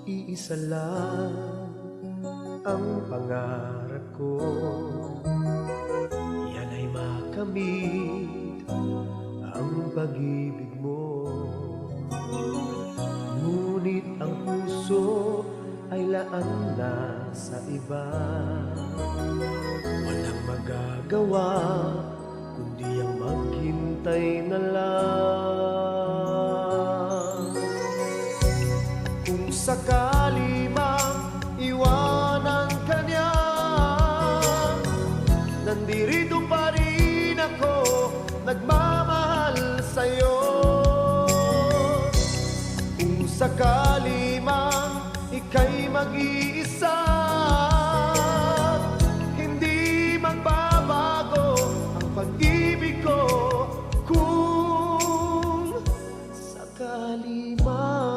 Iisa lang ang pangarap ko, yan ay makamit ang pag-ibig mo. Ngunit ang puso ay laan na sa iba, walang magagawa kundi ang maghintay na lang. Kung sakali mang iwanan ka niya, nandirito pa rin ako nagmamahal sa'yo. Kung sakali mang ika'y mag-iisa, hindi magbabago ang pag-ibig ko. Kung sakali mang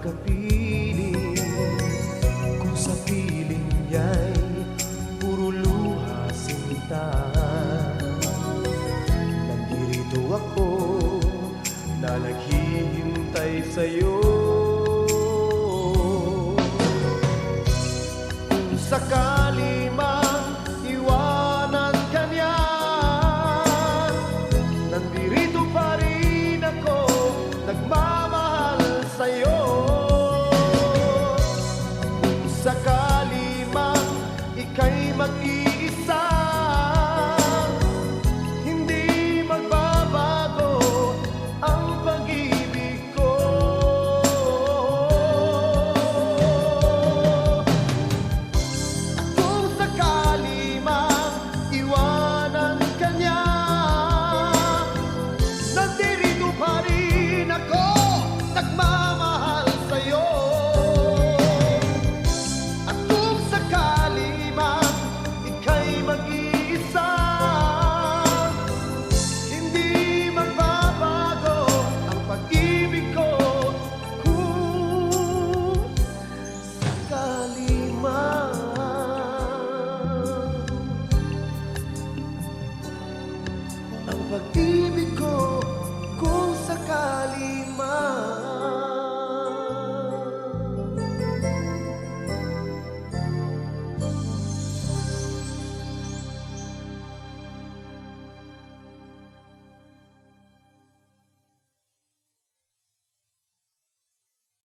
kapiling, kung sa piling niya'y puro luha sinta. Nandito ako na naghihintay sa'yo.